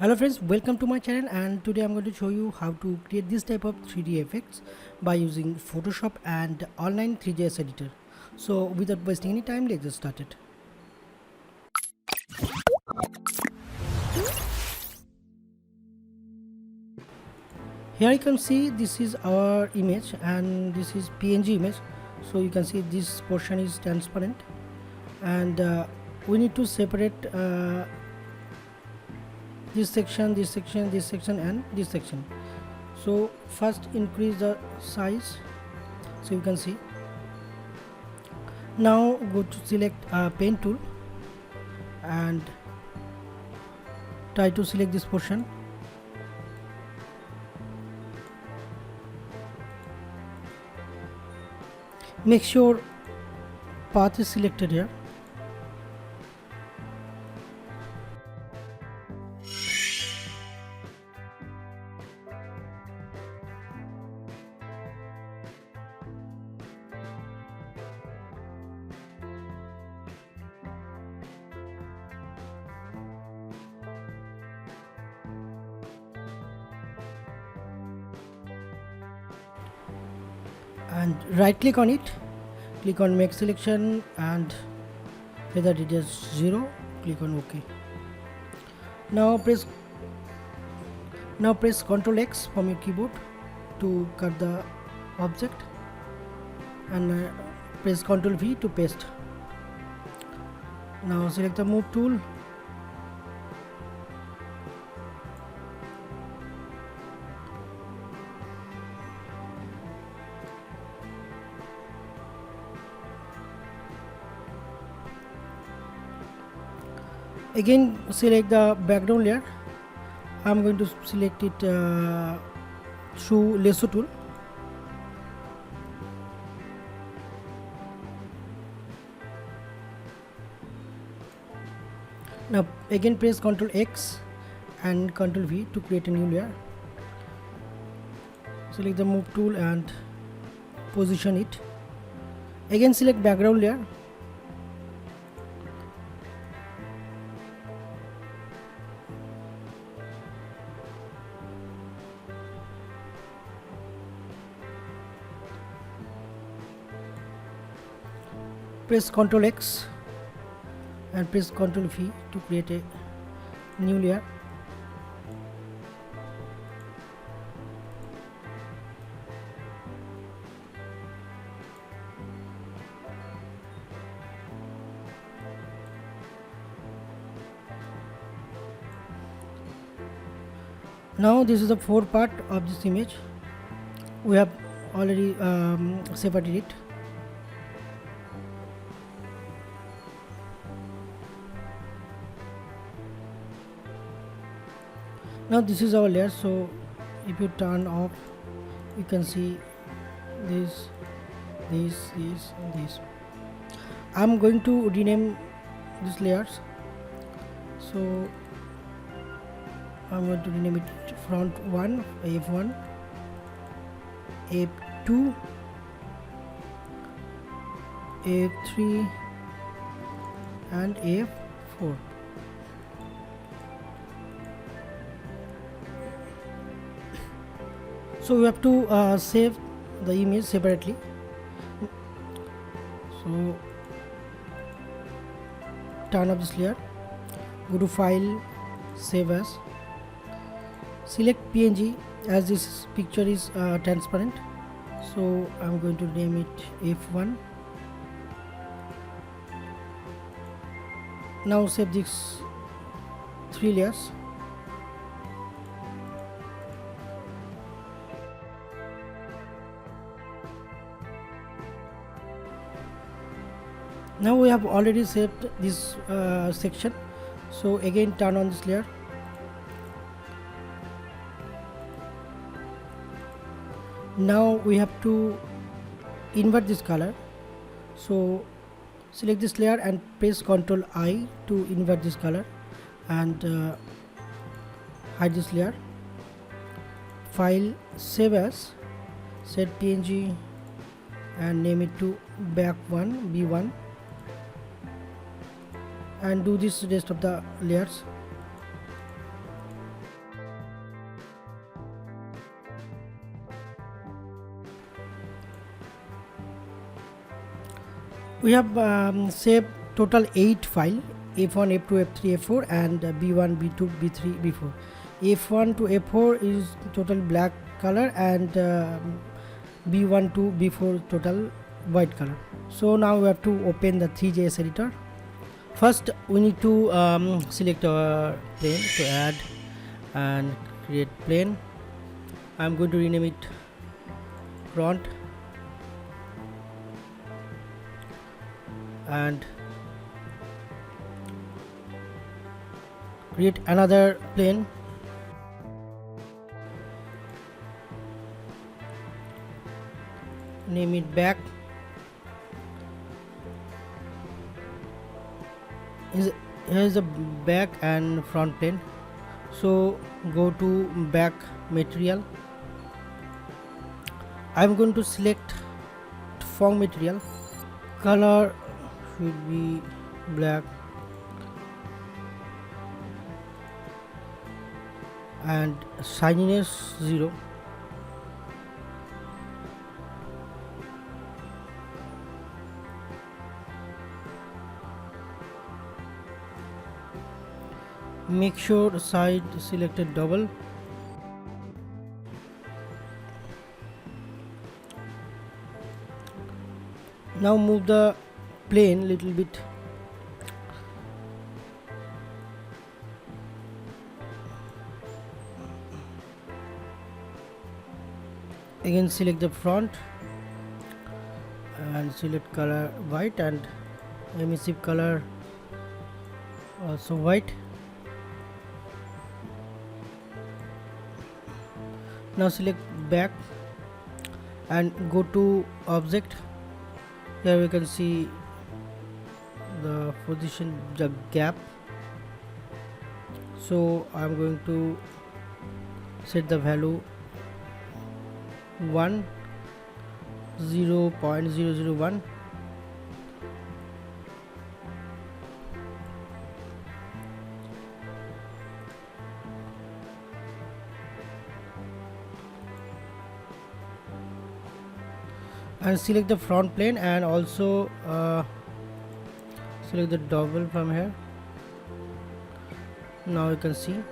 Hello friends, welcome to my channel, and today I'm going to show you how to create this type of 3D effects by using Photoshop and online 3ds editor. So without wasting any time, let's get started. Here you can see this is our image and this is PNG image. So you can see this portion is transparent, and we need to separate this section, this section, this section and this section. So first increase the size, so you can see. Now go to select pen tool and try to select this portion. Make sure path is selected here. And right click on it, click on make selection, and whether it is 0, click on OK. Now press Ctrl X from your keyboard to cut the object, and press Ctrl V to paste. Now select the move tool. Again select the background layer. I'm going to select it through lasso tool. Now again press Ctrl X and Ctrl V to create a new layer. Select the move tool and position it. Again select background layer. Press Ctrl X and press Ctrl V to create a new layer. Now this is the fourth part of this image. We have already separated it. Now this is our layer, so if you turn off, you can see this, this. I'm going to rename these layers, so I'm going to rename it front 1, F1, F2, F3 and F4. So we have to save the image separately. So turn off this layer, go to file, save as, select PNG as this picture is transparent, so I'm going to name it F1. Now save these 3 layers. Now we have already saved this section, so again turn on this layer. Now we have to invert this color, so select this layer and press Ctrl I to invert this color, and hide this layer. File, save as, set PNG and name it to back1 B1, and do this rest of the layers. We have saved total 8 file, f1, f2, f3, f4 and b1, b2, b3, b4. f1 to f4 is total black color and b1 to b4 total white color. So now we have to open the Threejs editor. First we need to select our plane to add and create plane. I'm going to rename it front and create another plane. Name it back. Here's the back and front plane. So go to back material. I'm going to select form material. Color should be black and shininess 0. Make sure side selected double. Now move the plane little bit. Again select the front and select color white and emissive color also white. Now select back and go to object. Here we can see the position, the gap. So I'm going to set the value 0.001. And select the front plane and also select the double from here. Now you can see.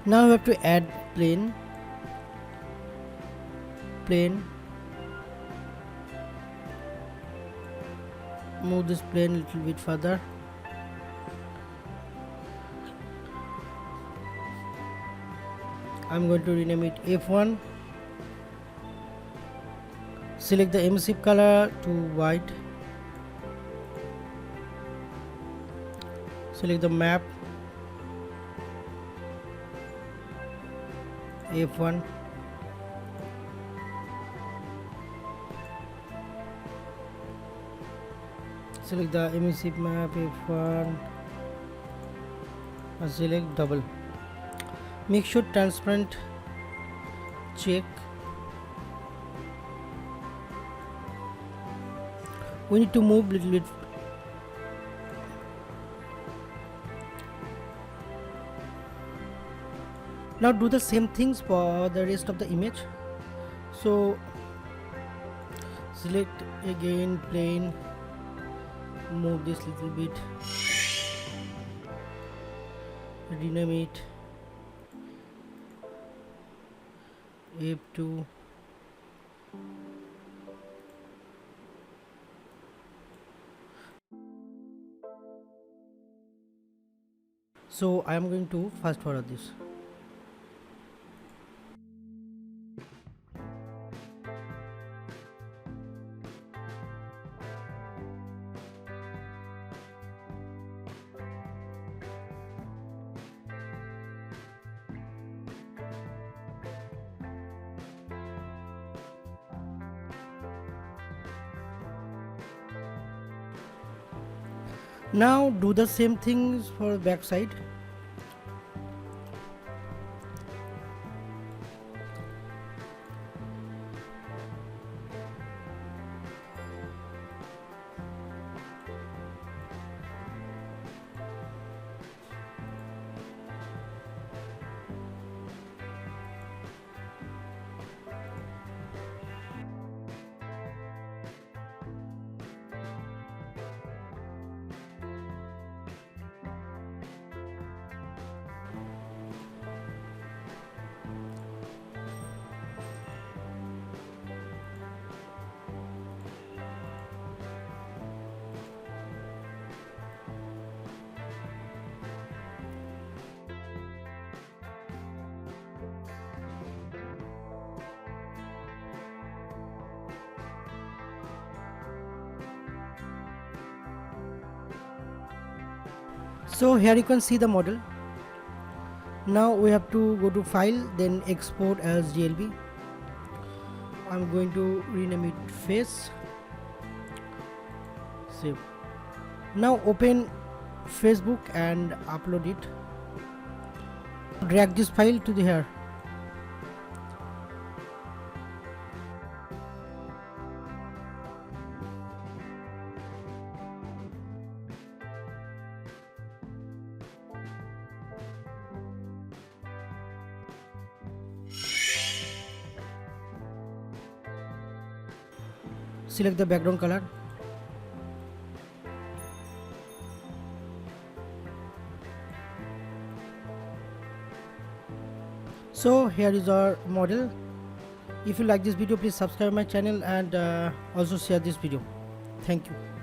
Now we have to add plane. Move this plane a little bit further. I'm going to rename it f1. Select the emissive color to white. Select the map f1. Select the emissive map f1 and select double. Make sure transparent check. We need to move little bit. Now do the same things for the rest of the image. So select again plane, move this little bit, rename it f2. So I am going to fast forward this. Now do the same things for back side. So here you can see the model. Now we have to go to file, then export as GLB. I'm going to rename it face. Save. Now open Facebook and upload it. Drag this file to the here. Select the background color. So here is our model. If you like this video, please subscribe my channel and also share this video. Thank you.